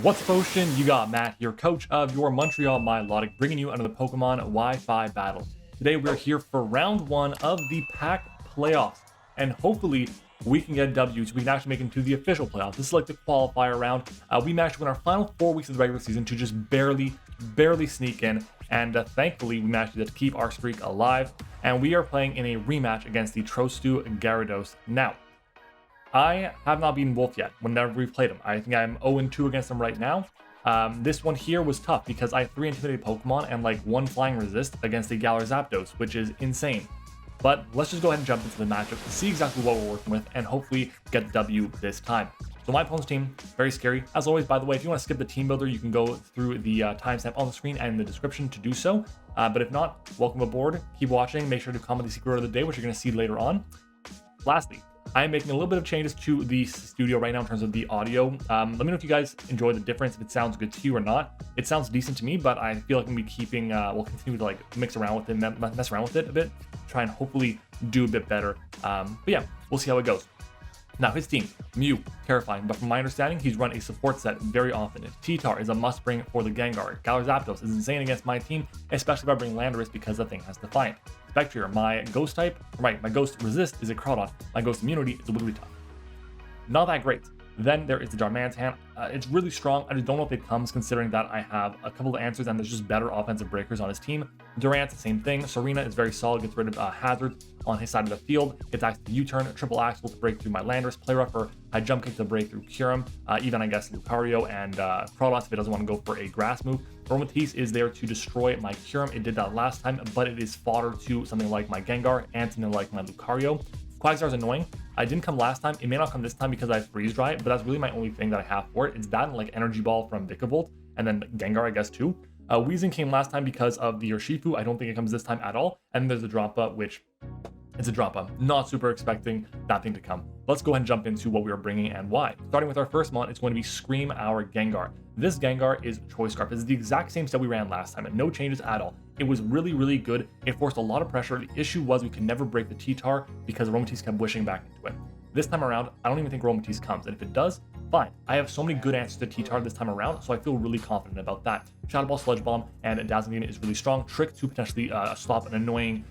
What's up, Ocean? You got Matt here, coach of your Montreal Milotic, bringing you another Pokemon Wi-Fi battle. Today we're here for round one of the pack playoffs, and hopefully we can get W so we can actually make it into the official playoffs. This is like the qualifier round. We managed to win our final 4 weeks of the regular season to just barely sneak in, and thankfully we managed to keep our streak alive. And we are playing in a rematch against the Trostu Gyarados now. I have not beaten Wolf yet whenever we've played him. I think I'm 0-2 against him right now. This one here was tough because I have 3 intimidated Pokemon and like 1 flying resist against a Galar Zapdos, which is insane. But let's just go ahead and jump into the matchup to see exactly what we're working with and hopefully get the W this time. So my opponent's team, very scary. As always, by the way, if you want to skip the team builder, you can go through the timestamp on the screen and in the description to do so. But if not, welcome aboard. Keep watching. Make sure to comment the secret word of the day, which you're going to see later on. Lastly, I am making a little bit of changes to the studio right now in terms of the audio. Let me know if you guys enjoy the difference, if it sounds good to you or not. It sounds decent to me, but I feel like I'm gonna be keeping, we'll continue to like mess around with it a bit, try and hopefully do a bit better. But yeah, we'll see how it goes. Now his team, Mew, terrifying, but from my understanding, he's run a support set very often. T-Tar is a must bring for the Gengar. Galar Zapdos is insane against my team, especially if I bring Landorus because the thing has Defiant. Spectrier, my ghost type, right, my ghost resist is a Crawdon, my ghost immunity is a Wigglytuff. Not that great. Then there is the Darmanitan. It's really strong. I just don't know if it comes considering that I have a couple of answers and there's just better offensive breakers on his team. Durant, same thing. Serena is very solid, gets rid of Hazard on his side of the field. Gets acts to U-turn, triple axle to break through my Landorus, play rough for high jump kick to break through Kyurem, even I guess Lucario and Crawdon if it doesn't want to go for a grass move. Aromatisse is there to destroy my Kyurem. It did that last time, but it is fodder to something like my Gengar and something like my Lucario. Quagsire is annoying. I didn't come last time. It may not come this time because I have Freeze Dry, but that's really my only thing that I have for it. It's that and like Energy Ball from Vikavolt, and then Gengar, I guess, too. Weezing came last time because of the Urshifu. I don't think it comes this time at all. And there's the Droppa, which it's a Droppa. Not super expecting that thing to come. Let's go ahead and jump into what we are bringing and why. Starting with our first mon, it's going to be Scream our Gengar. This Gengar is Choice Scarf. It's the exact same set we ran last time, and no changes at all. It was really good. It forced a lot of pressure. The issue was we could never break the T-Tar because Aromatisse kept wishing back into it. This time around, I don't even think Aromatisse comes, and if it does, fine. I have so many good answers to T-Tar this time around, so I feel really confident about that. Shadow Ball, Sludge Bomb, and Dazzling Unit is really strong. Trick to potentially stop an annoying,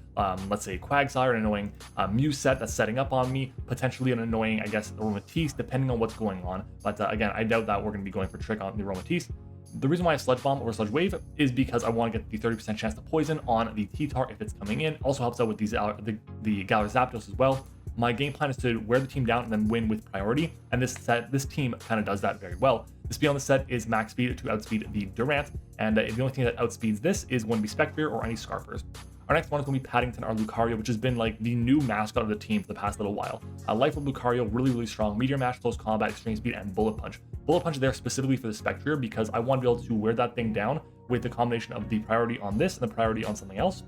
let's say Quagsire, an annoying Mew set that's setting up on me, potentially an annoying, I guess, Aromatisse, depending on what's going on. But again, I doubt that we're going to be going for Trick on the Aromatisse. The reason why I have Sludge Bomb or Sludge Wave is because I want to get the 30% chance to poison on the T-Tar if it's coming in. Also helps out with these the Galar Zapdos as well. My game plan is to wear the team down and then win with priority, and this team kind of does that very well. The speed on the set is max speed to outspeed the Durant, and the only thing that outspeeds this is going to be Spectrier or any Scarfers. Our next one is going to be Paddington, our Lucario, which has been like the new mascot of the team for the past little while. Life of Lucario, really strong. Meteor Mash, Close Combat, Extreme Speed, and Bullet Punch. Bullet Punch is there specifically for the Spectrier because I want to be able to wear that thing down with the combination of the priority on this and the priority on something else.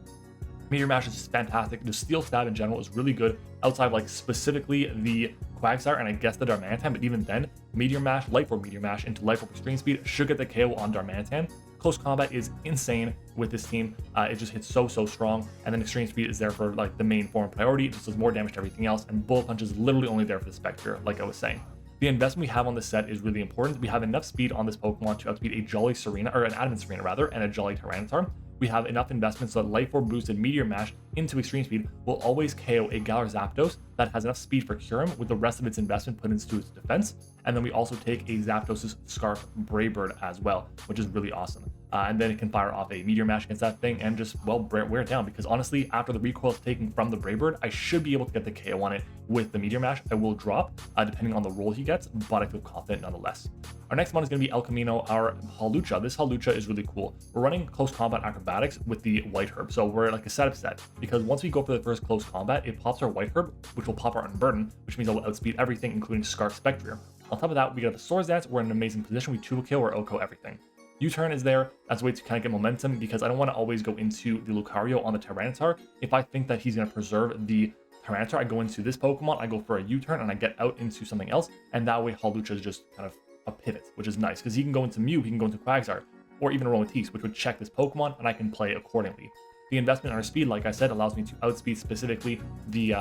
Meteor Mash is fantastic. The Steel Stab in general is really good outside of like specifically the Quagsire and I guess the Darmanitan, but even then, Meteor Mash, Light Orb Meteor Mash into Life Orb Extreme Speed should get the KO on Darmanitan. Close Combat is insane with this team. It just hits so strong, and then Extreme Speed is there for like the main form priority. It just does more damage to everything else, and Bullet Punch is literally only there for the Spectre, like I was saying. The investment we have on this set is really important. We have enough speed on this Pokemon to outspeed a Jolly Serena, or an Adamant Serena rather, and a Jolly Tyranitar. We have enough investments so that Life Orb boosted Meteor Mash into Extreme Speed will always KO a Galar Zapdos that has enough speed for Kyurem with the rest of its investment put into its defense. And then we also take a Zapdos' Scarf Brave Bird as well, which is really awesome. And then it can fire off a Meteor Mash against that thing and just, well, wear it down. Because honestly, after the recoil is taken from the Brave Bird, I should be able to get the KO on it with the Meteor Mash. I will drop, depending on the roll he gets, but I feel confident nonetheless. Our next one is going to be El Camino, our Hawlucha. This Hawlucha is really cool. We're running Close Combat Acrobatics with the White Herb. So we're like a setup set, because once we go for the first Close Combat, it pops our White Herb, which will pop our Unburden, which means it will outspeed everything, including Scarf Spectrier. On top of that, we got the Swords Dance. We're in an amazing position. We 2 kill or OHKO everything. U-turn is there as a way to kind of get momentum because I don't want to always go into the Lucario on the Tyranitar. If I think that he's going to preserve the Tyranitar, I go into this Pokemon, I go for a U-turn, and I get out into something else. And that way, Hawlucha is just kind of a pivot, which is nice because he can go into Mew, he can go into Quagsire, or even Aromatisse, which would check this Pokemon, and I can play accordingly. The investment in our speed, like I said, allows me to outspeed specifically the,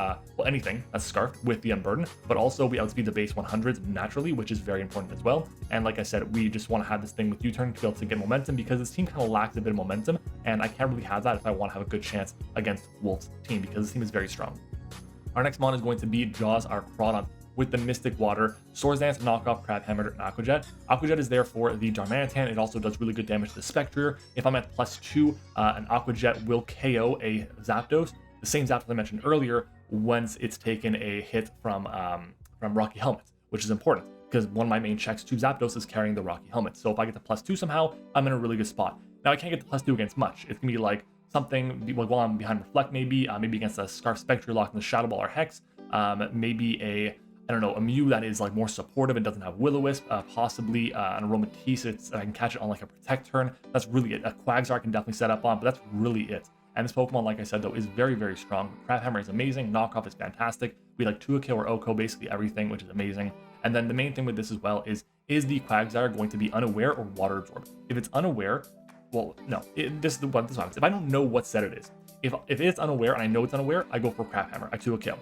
anything that's Scarf with the Unburden, but also we outspeed the base 100s naturally, which is very important as well. And like I said, we just want to have this thing with U-turn to be able to get momentum, because this team kind of lacks a bit of momentum, and I can't really have that if I want to have a good chance against Wolf's team, because this team is very strong. Our next mon is going to be Jaws, our Crawdon, with the Mystic Water, Swords Dance, Knockoff, Crab Hammer, and Aquajet. Aquajet is there for the Darmanitan. It also does really good damage to the Spectrier. If I'm at +2, an Aquajet will KO a Zapdos, the same Zapdos I mentioned earlier, once it's taken a hit from Rocky Helmet, which is important, because one of my main checks to Zapdos is carrying the Rocky Helmet. So if I get to +2 somehow, I'm in a really good spot. Now, I can't get to +2 against much. It's going to be like something, while I'm behind Reflect maybe against a Scarf Spectrier locked in the Shadow Ball or Hex, maybe a Mew that is like more supportive and doesn't have Will-O-Wisp, possibly an Aromatisse, I can catch it on like a Protect turn. That's really it. A Quagsire I can definitely set up on, but that's really it. And this Pokemon, like I said, though, is very, very strong. Crab Hammer is amazing. Knockoff is fantastic. We like Tuakil or Oko, basically everything, which is amazing. And then the main thing with this as well is the Quagsire going to be unaware or water absorb? If it's unaware, well, no, this is what happens. If I don't know what set it is, if it's unaware and I know it's unaware, I go for Crab Hammer. I Tuakil.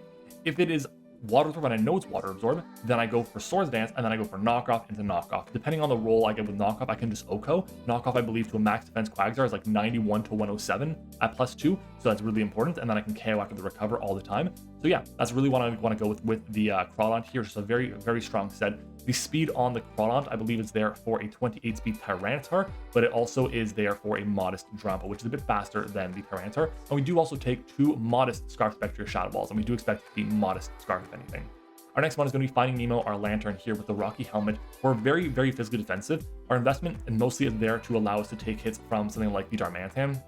If it is water absorb and I know it's water absorb, then I go for Swords Dance, and then I go for Knockoff into Knockoff. Depending on the roll I get with Knockoff, I can just Oko. Knockoff, I believe, to a max defense Quagsire is like 91 to 107 at +2, so that's really important, and then I can KO after the recover all the time. So yeah, that's really what I want to go with the Crawdon here. Just a very, very strong set. The speed on the Crawdon, I believe, is there for a 28 speed Tyranitar, but it also is there for a modest Drampa, which is a bit faster than the Tyranitar. And we do also take 2 modest Scarf Spectre Shadow Balls, and we do expect it to be modest Scarf, if anything. Our next one is going to be Finding Nemo, our Lantern here with the Rocky Helmet. We're very, very physically defensive. Our investment and mostly is there to allow us to take hits from something like the Darmanitan.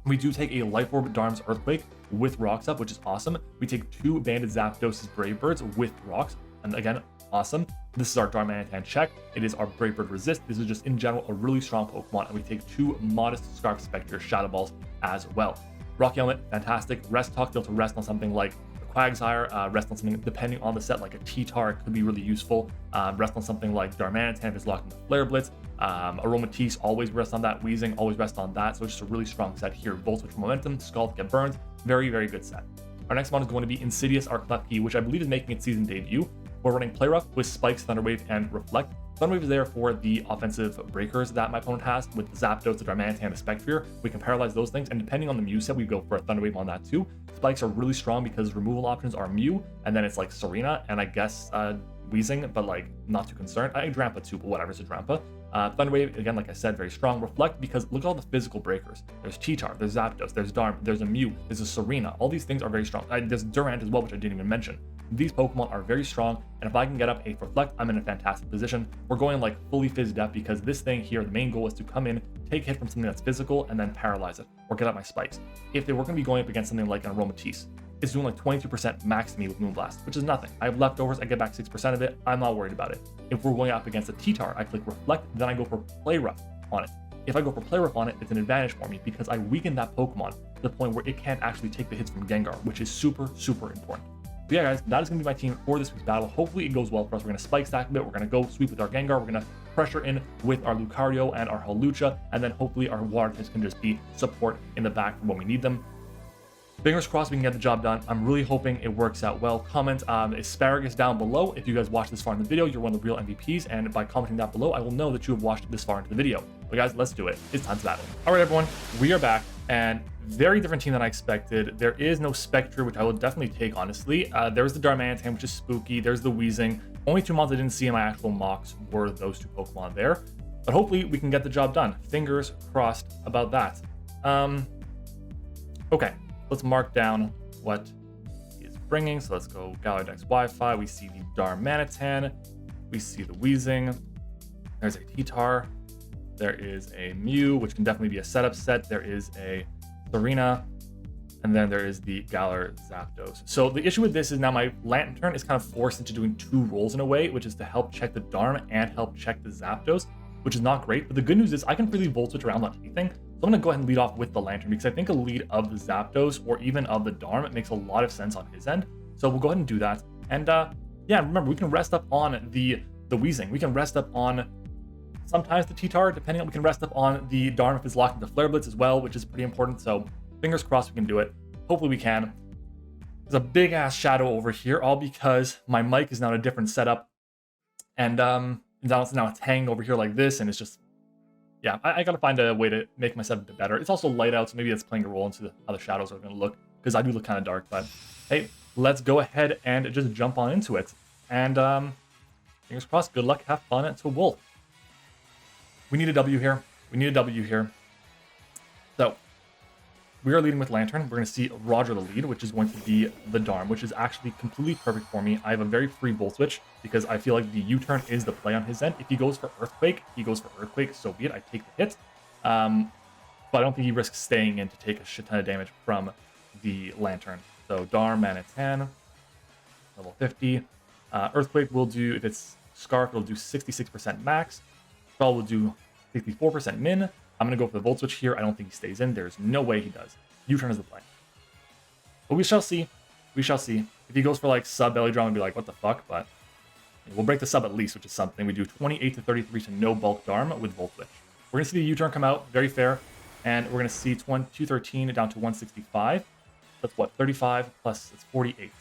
We do take a Life Orb Darm's Earthquake with Rocks up, which is awesome. We take 2 Banded Zapdos' Brave Birds with Rocks, and again, awesome. This is our Darmanitan check. It is our Brave Bird Resist. This is just in general a really strong Pokemon, and we take 2 modest Scarf Spectre Shadow Balls as well. Rocky Helmet, fantastic. Rest Talk, be able to rest on something like Quagsire, rest on something depending on the set like a T-Tar could be really useful. Rest on something like Darmanitan if it's locked in the Flare Blitz. Aromatisse, always rest on that. Weezing, always rest on that. So it's just a really strong set here. Volt Switch for momentum, Scald, get burned. Very, very good set. Our next one is going to be Insidious, our Klefki, which I believe is making its season debut. We're running Play Rough with Spikes, Thunder Wave, and Reflect. Thunder Wave is there for the offensive breakers that my opponent has with the Zapdos, the Darmanitan, the Spectrier. We can paralyze those things, and depending on the Mew set, we go for a Thunder Wave on that too. Spikes are really strong because removal options are Mew, and then it's like Serena, and I guess Weezing, but like not too concerned. I Drampa too, but whatever, it's a Drampa. Thunder Wave, again, like I said, very strong. Reflect, because look at all the physical breakers. There's T-Tar, there's Zapdos, there's Darm, there's a Mew, there's a Serena. All these things are very strong. There's Durant as well, which I didn't even mention. These Pokemon are very strong, and if I can get up a Reflect, I'm in a fantastic position. We're going like fully Fizz Def, because this thing here, the main goal is to come in, take a hit from something that's physical, and then paralyze it, or get up my Spikes. If they were going to be going up against something like an Aromatisse, it's doing like 22% max to me with Moonblast, which is nothing. I have leftovers, I get back 6% of it, I'm not worried about it. If we're going up against a T-Tar, I click Reflect, then I go for Play Rough on it. If I go for Play Rough on it, it's an advantage for me, because I weaken that Pokemon to the point where it can't actually take the hits from Gengar, which is super, super important. But yeah, guys, that is going to be my team for this week's battle. Hopefully it goes well for us. We're going to Spike Stack a bit. We're going to go sweep with our Gengar. We're going to pressure in with our Lucario and our Hawlucha. And then hopefully our Water types can just be support in the back when we need them. Fingers crossed we can get the job done. I'm really hoping it works out well. Comment asparagus down below. If you guys watched this far in the video, you're one of the real MVPs. And by commenting that below, I will know that you have watched this far into the video. But guys, let's do it. It's time to battle. All right, everyone, we are back. And very different team than I expected. There is no Spectre, which I will definitely take, honestly. There's the Darmanitan, which is spooky. There's the Weezing. Only 2 mons I didn't see in my actual mocks were those 2 Pokemon there. But hopefully we can get the job done. Fingers crossed about that. Okay, let's mark down what he is bringing. So let's go Galadex Wi-Fi. We see the Darmanitan. We see the Weezing. There's a T-Tar. There is a Mew, which can definitely be a setup set. There is a Serena, and then there is the Galar Zapdos. So the issue with this is now my Lantern is kind of forced into doing 2 roles in a way, which is to help check the Darm and help check the Zapdos, which is not great. But the good news is I can freely Volt Switch around on anything. So I'm going to go ahead and lead off with the Lantern, because I think a lead of the Zapdos or even of the Darm, it makes a lot of sense on his end. So we'll go ahead and do that. And yeah, remember, we can rest up on the Weezing. We can rest up on sometimes the T-Tar, depending on, we can rest up on the Darm if it's locked into Flare Blitz as well, which is pretty important. So Fingers crossed we can do it. Hopefully we can. There's a big ass shadow over here, all because my mic is now in a different setup. And now it's hanging over here like this, and it's just, yeah, I gotta find a way to make my setup a bit better. It's also light out, so maybe that's playing a role into how the shadows are gonna look, because I do look kind of dark, but hey, let's go ahead and just jump on into it. And fingers crossed, good luck, have fun to Wolf. We need a W here. We need a W here. So, we are leading with Lantern. We're going to see Roger the lead, which is going to be the Darm, which is actually completely perfect for me. I have a very free Volt Switch because I feel like the U-turn is the play on his end. If he goes for Earthquake, he goes for Earthquake, so be it. I take the hit. But I don't think he risks staying in to take a shit ton of damage from the Lantern. So Darm, mana 10, level 50. Earthquake will do, if it's Scarf, it'll do 66% max. Spell will do 64% min. I'm going to go for the Volt Switch here. I don't think he stays in. There's no way he does. U-turn is the play. But we shall see. We shall see. If he goes for like sub belly drum, I'd be like, what the fuck? But we'll break the sub at least, which is something. We do 28 to 33 to no bulk Darm with Volt Switch. We're going to see the U-turn come out. Very fair. And we're going to see 213 down to 165. That's what? 35 plus it's 48.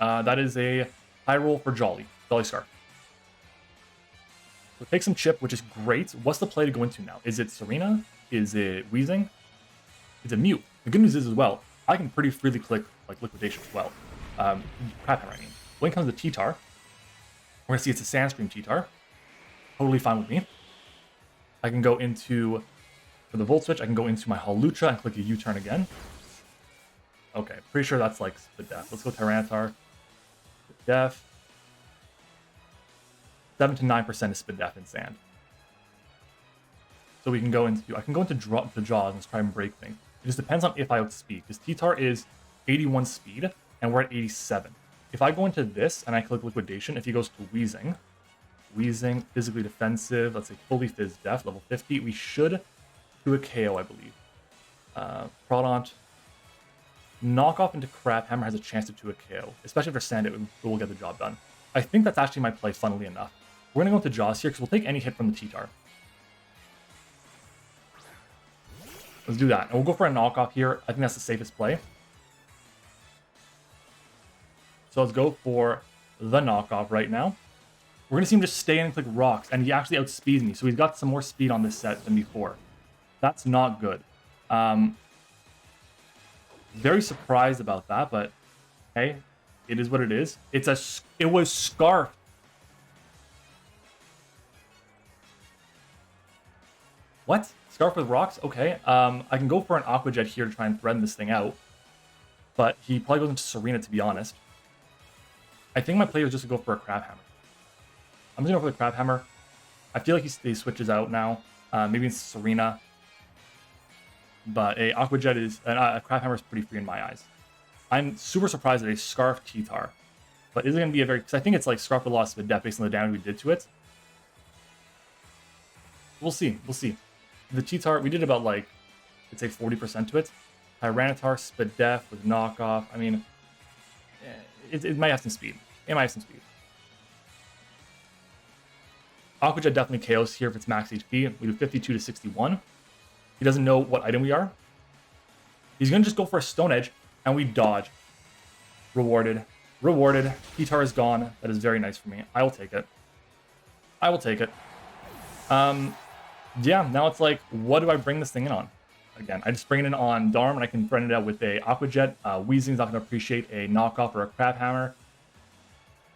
That is a high roll for Jolly. Jolly Scarf. So take some chip, which is great. What's the play to go into now? Is it Serena? Is it Wheezing? Is it Mew? The good news is as well, I can pretty freely click like Liquidation as well. Crap Hammer, I mean. When it comes to T-Tar, we're going to see it's a Sandscream T-Tar. Totally fine with me. I can go into, for the Volt Switch, I can go into my Hawlucha and click a U-turn again. Okay, pretty sure that's like Spidef. Let's go Tyranitar. Spidef. 7 to 9% is Spidef in Sand. So we can go into, I can go into the Jaws and try and break things. It just depends on if I outspeed, because T-Tar is 81 speed, and we're at 87. If I go into this, and I click Liquidation, if he goes to Wheezing, physically defensive, let's say fully Fizz Def, level 50, we should do a KO, I believe. Prodont, Knockoff into Crab Hammer has a chance to do a KO, especially for Sand, it will get the job done. I think that's actually my play, funnily enough. We're going to go into Jaws here, because we'll take any hit from the T-Tar. Let's do that. And we'll go for a knockoff here. I think that's the safest play. So let's go for the knockoff right now. We're going to see him just stay in and click rocks, and he actually outspeeds me. So he's got some more speed on this set than before. That's not good. Very surprised about that, but hey, it is what it is. It was Scarf. What? Scarf with rocks? Okay. I can go for an Aqua Jet here to try and threaten this thing out. But he probably goes into Serena, to be honest. I think my play was just to go for a Crab Hammer. I'm just going to go for the Crab Hammer. I feel like he switches out now. Maybe it's Serena. But a Aqua Jet is... a Crab Hammer is pretty free in my eyes. I'm super surprised at a Scarf T-Tar. But is it going to be a very... Because I think it's like Scarf with loss of a depth based on the damage we did to it. We'll see. We'll see. The T-Tar, we did about like, I'd say 40% to it. Tyranitar, Spidef with knockoff. I mean, it might have some speed. It might have some speed. Aqua Jet definitely KOs here if it's max HP. We do 52 to 61. He doesn't know what item we are. He's going to just go for a Stone Edge, and we dodge. Rewarded. Rewarded. T-Tar is gone. That is very nice for me. I will take it. I will take it. Yeah, now it's like, what do I bring this thing in on? Again, I just bring it in on Darm, and I can threaten it out with a Aqua Jet. Weezing's not going to appreciate a knockoff or a Crab Hammer.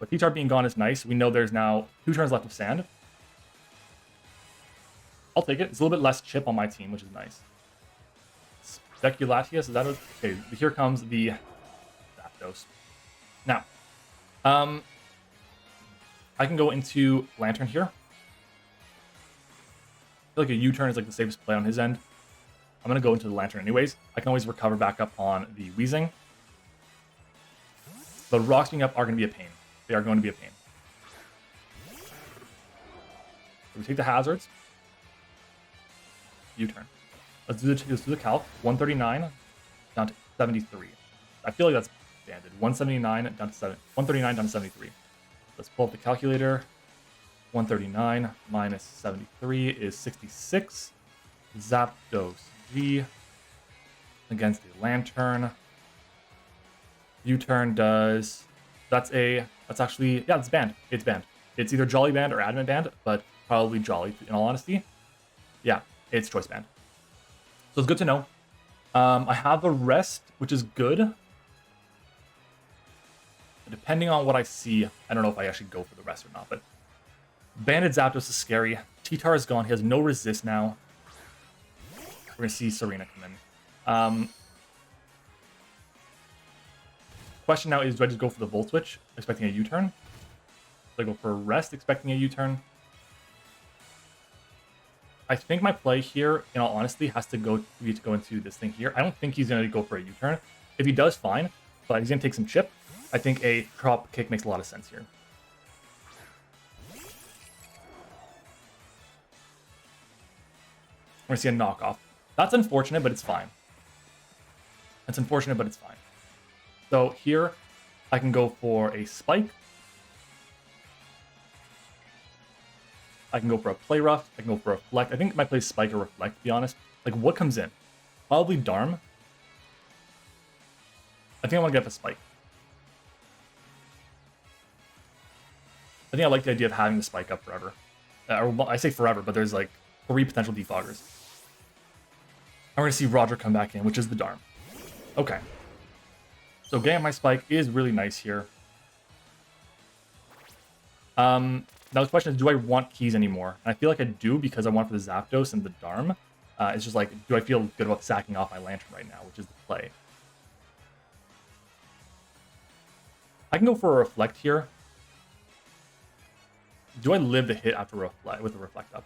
But T-Tar being gone is nice. We know there's now 2 turns left of Sand. I'll take it. It's a little bit less chip on my team, which is nice. Speculatius, is that okay? Here comes the Zapdos. Now, I can go into Lantern here. I feel like a U-turn is like the safest play on his end. I'm going to go into the Lantern anyways. I can always recover back up on the Wheezing. But rocks being up are going to be a pain. They are going to be a pain. So we take the hazards. U-turn. Let's do the calc. 139 down to 73. I feel like that's banded. 179 down to 7. 139 down to 73. Let's pull up the calculator. 139 minus 73 is 66. Zapdos G against the Lantern. U-turn does... That's actually... Yeah, it's banned. It's banned. It's either Jolly banned or Adamant banned, but probably Jolly, in all honesty. Yeah, it's choice banned. So it's good to know. I have a rest, which is good. Depending on what I see, I don't know if I actually go for the rest or not, but Banded Zapdos is scary. T-Tar is gone. He has no resist now. We're going to see Serena come in. Question now is, do I just go for the Volt Switch, expecting a U-turn? Do I go for a rest, expecting a U-turn? I think my play here, in all honesty, has to go into this thing here. I don't think he's going to go for a U-turn. If he does, fine, but he's going to take some chip. I think a drop kick makes a lot of sense here. We're going to see a knockoff. That's unfortunate, but it's fine. That's unfortunate, but it's fine. So here, I can go for a Spike. I can go for a Play Rough. I can go for a Reflect. I think I might play Spike or Reflect, to be honest. Like, what comes in? Probably Darm. I think I want to get the Spike. I think I like the idea of having the Spike up forever. I say forever, but there's like 3 potential defoggers. I'm going to see Roger come back in, which is the Darm. Okay. So getting my Spike is really nice here. Now the question is, do I want keys anymore? And I feel like I do because I want for the Zapdos and the Darm. It's just like, do I feel good about sacking off my Lantern right now, which is the play. I can go for a Reflect here. Do I live the hit after Reflect with the Reflect up?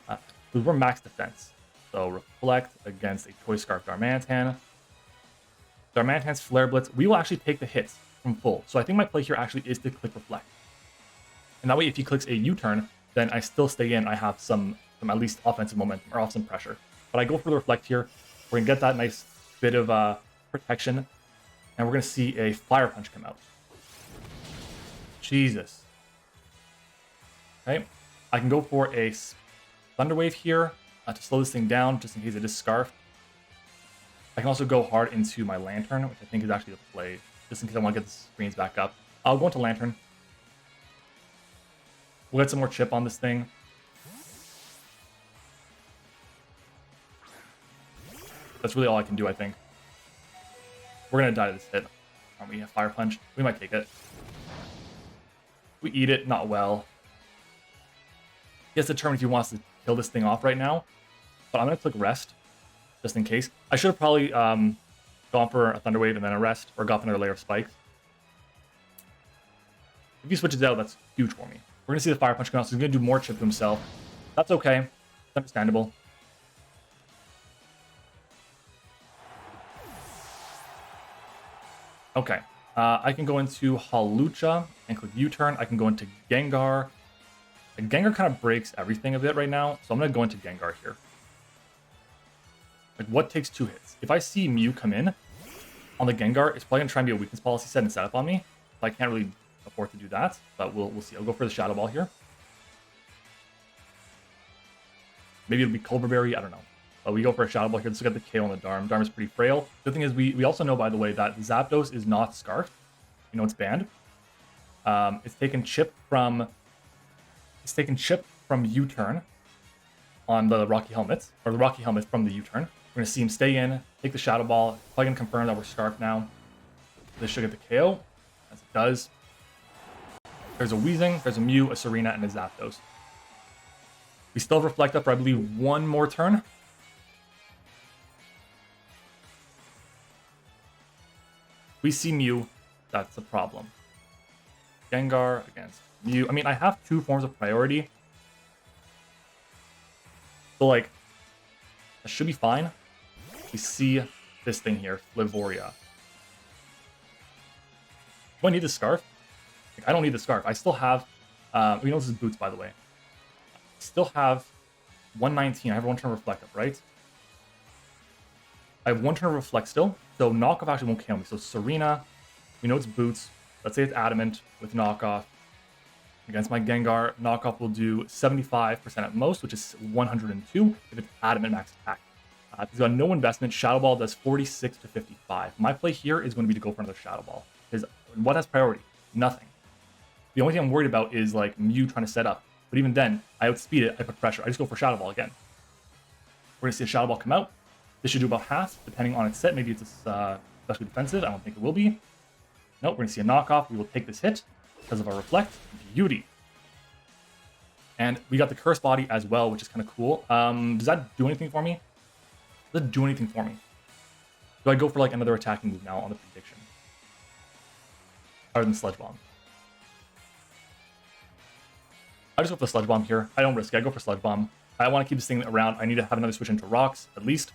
Because we're max defense. So Reflect against a Toy Scarf Darmanitan. Darmanitan's Flare Blitz. We will actually take the hits from full. So I think my play here actually is to click Reflect. And that way, if he clicks a U-turn, then I still stay in. I have some at least offensive momentum or off some pressure. But I go for the Reflect here. We're going to get that nice bit of protection. And we're going to see a Fire Punch come out. Jesus. Okay. I can go for a Thunder Wave here to slow this thing down, just in case it is Scarf. I can also go hard into my Lantern, which I think is actually the play, just in case I want to get the screens back up. I'll go into Lantern. We'll get some more chip on this thing. That's really all I can do, I think. We're going to die to this hit. Aren't we? A Fire Punch. We might take it. We eat it, not well. He has to determine if he wants to kill this thing off right now. But I'm going to click Rest, just in case. I should have probably gone for a Thunder Wave and then a Rest, or got another layer of spikes. If he switches out, that's huge for me. We're going to see the Fire Punch come out, so he's going to do more chip to himself. That's okay. It's understandable. Okay. I can go into Hawlucha and click U-turn. I can go into Gengar. And Gengar kind of breaks everything a bit right now, so I'm going to go into Gengar here. Like, what takes 2 hits? If I see Mew come in on the Gengar, it's probably going to try and be a weakness policy set and set up on me. So I can't really afford to do that, but we'll see. I'll go for the Shadow Ball here. Maybe it'll be Culver Berry, I don't know. But we go for a Shadow Ball here. Let's look at the KO on the Darm. Darm is pretty frail. The thing is, we also know, by the way, that Zapdos is not Scarfed. You know, it's banned. It's taken chip from U-turn on the Rocky Helmets, or the Rocky Helmets from the U-turn. We're going to see him stay in, take the Shadow Ball. Probably going to confirm that we're Scarfed now. This should get the KO, as it does. There's a Weezing, there's a Mew, a Serena, and a Zapdos. We still have Reflect up for, I believe, 1 more turn. We see Mew, that's a problem. Gengar against Mew. I mean, I have 2 forms of priority. So, like, that should be fine. We see this thing here, Flivoria. Do I need the Scarf? Like, I don't need the Scarf. I still have, we know this is Boots, by the way. I still have 119. I have 1 turn Reflect up, right? I have 1 turn Reflect still, so Knockoff actually won't kill me. So Serena, we know it's Boots. Let's say it's Adamant with Knockoff. Against my Gengar, Knockoff will do 75% at most, which is 102 if it's Adamant max attack. He's got no investment. Shadow Ball does 46 to 55. My play here is going to be to go for another Shadow Ball. Because what has priority? Nothing. The only thing I'm worried about is like Mew trying to set up. But even then, I outspeed it, I put pressure. I just go for Shadow Ball again. We're going to see a Shadow Ball come out. This should do about half, depending on its set. Maybe it's especially defensive. I don't think it will be. Nope, we're going to see a knockoff. We will take this hit because of our Reflect. Beauty. And we got the Curse Body as well, which is kind of cool. Does that do anything for me? Does it do anything for me? Do I go for like another attacking move now on the prediction? Other than Sludge Bomb. I just go for the Sludge Bomb here. I don't risk it. I go for Sludge Bomb. I want to keep this thing around. I need to have another switch into rocks, at least.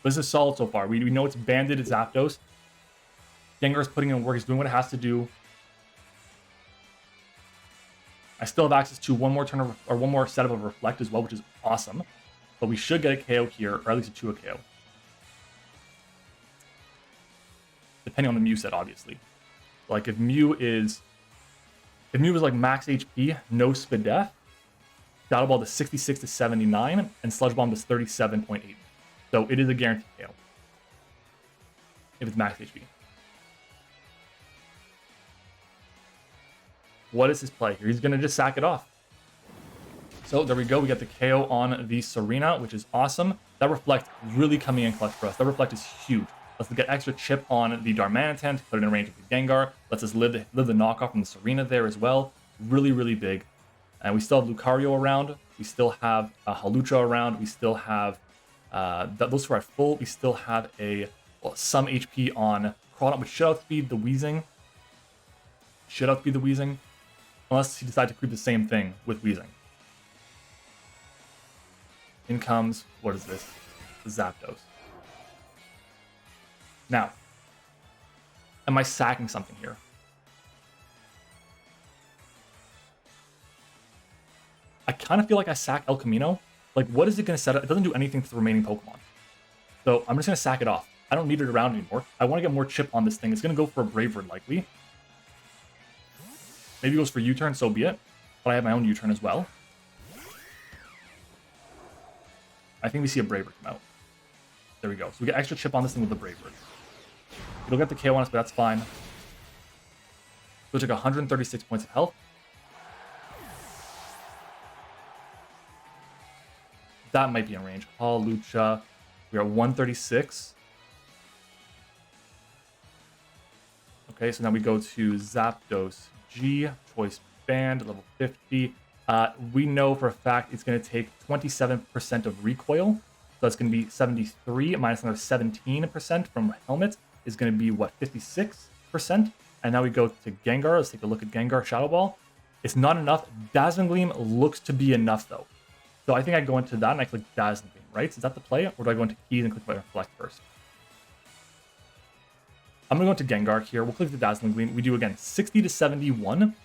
But this is solid so far. We know it's banded, it's Zapdos. Gengar's putting in work. He's doing what it has to do. I still have access to one more turn of, or one more setup of Reflect as well, which is awesome. But we should get a KO here, or at least a 2 KO. Depending on the Mew set, obviously. Like if Mew is like max HP, no speed death, Shadow Ball does 66 to 79, and Sludge Bomb does 37.8. So it is a guaranteed KO. If it's max HP. What is his play here? He's going to just sack it off. So there we go. We get the KO on the Serena, which is awesome. That Reflect really coming in clutch for us. That Reflect is huge. Let's get extra chip on the Darmanitan to put it in range of the Gengar. Lets us live the knockoff from the Serena there as well. Really, really big. And we still have Lucario around. We still have Hawlucha around. We still have those two are full. We still have some HP on Crawdaunt, which should outspeed the Weezing. Unless he decides to creep the same thing with Weezing. In comes, what is this? Zapdos. Now, am I sacking something here? I kind of feel like I sack El Camino. Like, what is it going to set up? It doesn't do anything to the remaining Pokemon. So I'm just going to sack it off. I don't need it around anymore. I want to get more chip on this thing. It's going to go for a Brave Bird, likely. Maybe it goes for U-turn, so be it. But I have my own U-turn as well. I think we see a Brave Bird come out. There we go. So we get extra chip on this thing with the Brave Bird. It'll get the KO on us, but that's fine. So we took 136 points of health. That might be in range. Hawlucha. We are 136. Okay, so now we go to Zapdos G, Choice Band, level 50. We know for a fact it's going to take 27% of recoil. So that's going to be 73 minus another 17% from Helmet is going to be, what, 56%? And now we go to Gengar. Let's take a look at Gengar Shadow Ball. It's not enough. Dazzling Gleam looks to be enough, though. So I think I go into that and I click Dazzling Gleam, right? So is that the play? Or do I go into Keys and click my Reflect first? I'm going to go into Gengar here. We'll click the Dazzling Gleam. We do, again, 60 to 71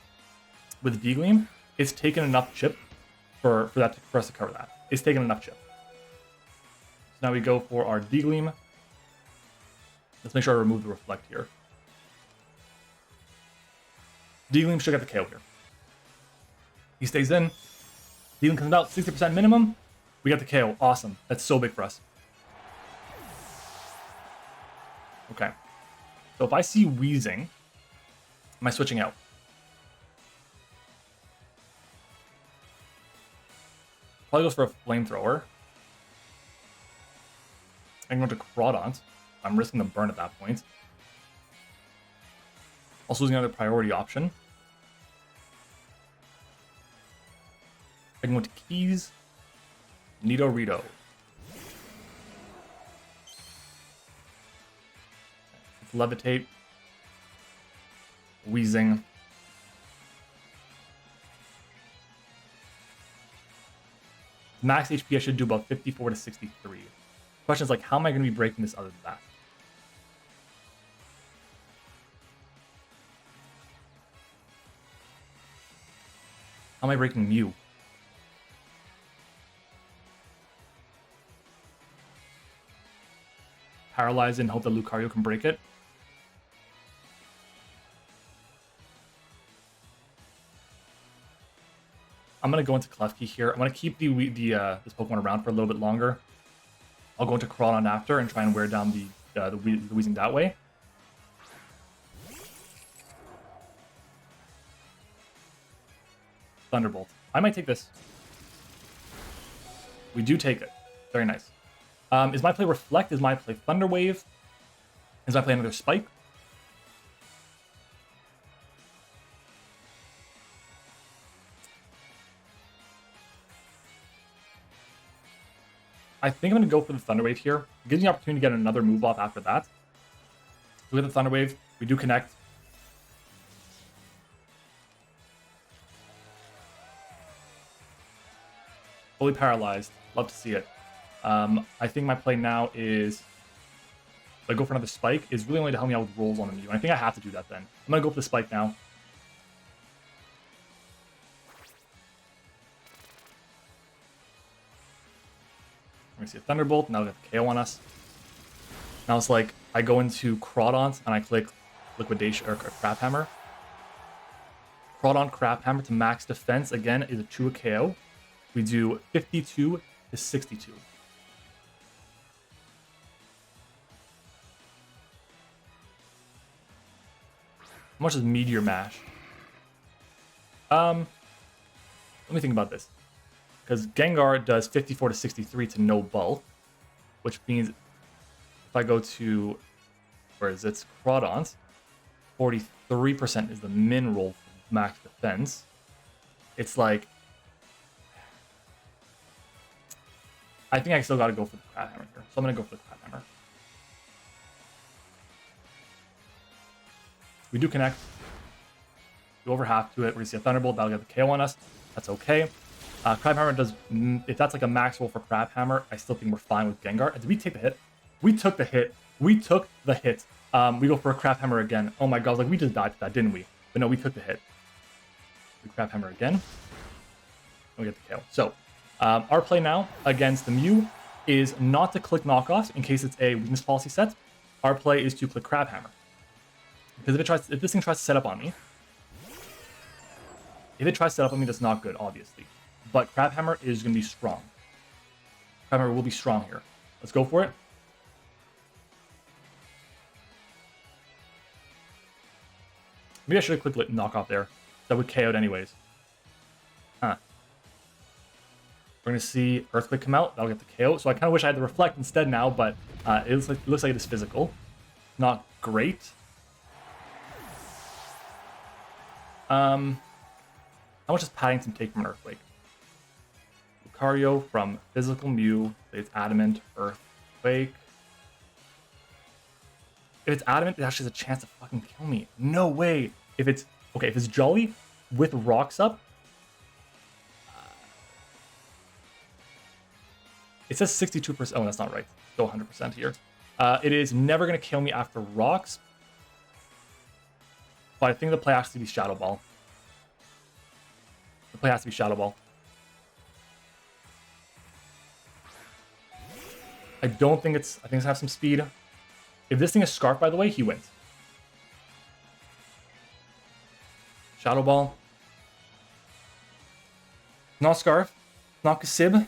with D-Gleam. It's taken enough chip for us to cover that. It's taken enough chip. So now we go for our D-Gleam. Let's make sure I remove the Reflect here. D-Gleam should get the KO here. He stays in. D-Gleam comes out, 60% minimum. We got the KO. Awesome. That's so big for us. Okay. So if I see Weezing, am I switching out? Probably goes for a Flamethrower. I can go to Crawdaunt. I'm risking the burn at that point. Also using another priority option. I can go to Keys. Nidorino. Levitate. Weezing. Max HP I should do about 54 to 63. Question is like, how am I going to be breaking this other than that? How am I breaking Mew? Paralyze it and hope that Lucario can break it. I'm gonna go into Klefki here. I'm gonna keep this Pokemon around for a little bit longer. I'll go into Crawdon after and try and wear down the Weezing that way. Thunderbolt. I might take this. We do take it. Very nice. Is my play Reflect? Is my play Thunder Wave? Is my play another Spike? I think I'm going to go for the Thunder Wave here. It gives me the opportunity to get another move off after that. So with the Thunder Wave, we do connect. Fully paralyzed. Love to see it. I think my play now is, if I go for another Spike, is really only to help me out with rolls on the Mew. And I think I have to do that then. I'm going to go for the Spike now. We're going to see a Thunderbolt. Now we got the KO on us. Now it's like, I go into Crawdon and I click Liquidation or Crab Hammer. Crawdon Crab Hammer to max defense, again, is a true KO. We do 52 to 62. How much is Meteor Mash? Let me think about this. Because Gengar does 54 to 63 to no bulk, which means if I go to, where is it? Crawdon, 43% is the min roll for max defense. It's like, I think I still got to go for the Crab Hammer here. So I'm going to go for the Crab Hammer. We do connect. We over half to it. We're going to see a Thunderbolt. That'll get the KO on us. That's okay. Crab Hammer does, if that's like a max roll for Crab Hammer, I still think we're fine with Gengar. Did we take the hit? We took the hit. We took the hit. We go for a Crab Hammer again. Oh my god, like we just died to that, didn't we? But no, we took the hit. We Crab Hammer again. And we get the KO. So, our play now against the Mew is not to click knockoffs in case it's a weakness policy set. Our play is to click Crab Hammer. Because if this thing tries to set up on me, that's not good, obviously. But Crab Hammer is going to be strong. Crab Hammer will be strong here. Let's go for it. Maybe I should have clicked knockoff there. That would KO'd anyways. Huh. We're going to see Earthquake come out. That'll get the KO. So I kind of wish I had the Reflect instead now, but it looks like it is physical. Not great. How much does Paddington take from an Earthquake? Lucario from physical Mew. It's Adamant, Earthquake. If it's Adamant, it actually has a chance to fucking kill me. No way. If it's Jolly with rocks up. It says 62%. Oh, that's not right. Still 100% here. It is never going to kill me after rocks. But I think the play has to be Shadow Ball. The play has to be Shadow Ball. I think it's going to have some speed. If this thing is Scarf, by the way, he wins. Shadow Ball. Not Scarf. Not Kasib.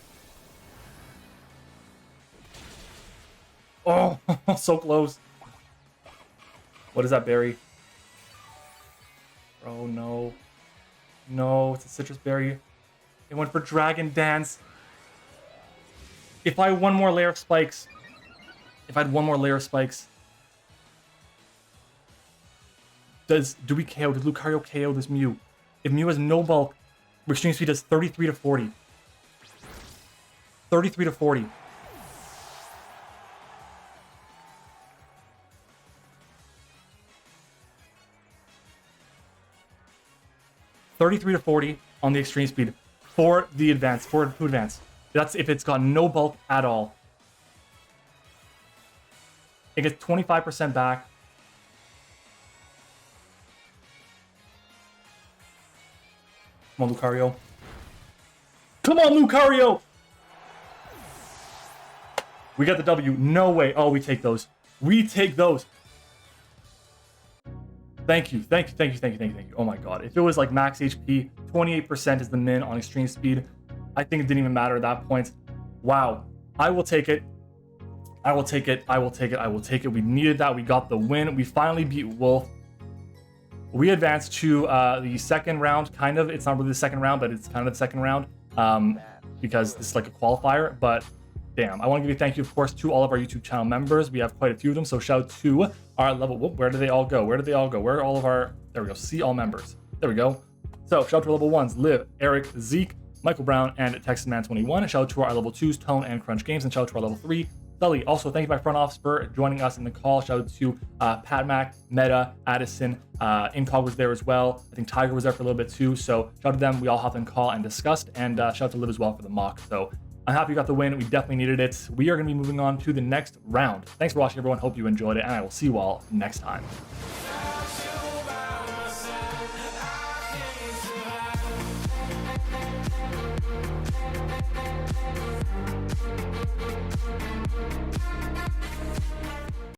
Oh, so close. What is that berry? Oh, no. No, it's a citrus berry. It went for Dragon Dance. If I had one more layer of spikes. Do we KO? Does Lucario KO this Mew? If Mew has no bulk, Extreme Speed does 33 to 40. 33 to 40. On the Extreme Speed for the advance, for advance. That's if it's got no bulk at all. It gets 25% back. Come on, Lucario. Come on, Lucario! We got the W. No way. Oh, we take those. We take those. Thank you. Oh my god. If it was like max HP, 28% is the min on extreme speed. I think it didn't even matter at that point. Wow. I will take it. We needed that. We got the win. We finally beat Wolf. We advanced to the second round, kind of. It's not really the second round, but it's kind of the second round because this is like a qualifier. But damn, I want to give a thank you, of course, to all of our YouTube channel members. We have quite a few of them. So shout out to our level. Whoop, where do they all go? Where are all of our? There we go. See all members. There we go. So shout out to our level 1s: Liv, Eric, Zeke, Michael Brown, and TexasMan21. Shout out to our level 2s: Tone and Crunch Games, and shout out to our level 3. Sully. Also, thank you, my front office, for joining us in the call. Shout out to Pat Mac, Meta, Addison, Incog was there as well. I think Tiger was there for a little bit too. So shout out to them. We all hopped in call and discussed. And shout out to Liv as well for the mock. So I'm happy we got the win. We definitely needed it. We are going to be moving on to the next round. Thanks for watching, everyone. Hope you enjoyed it, and I will see you all next time.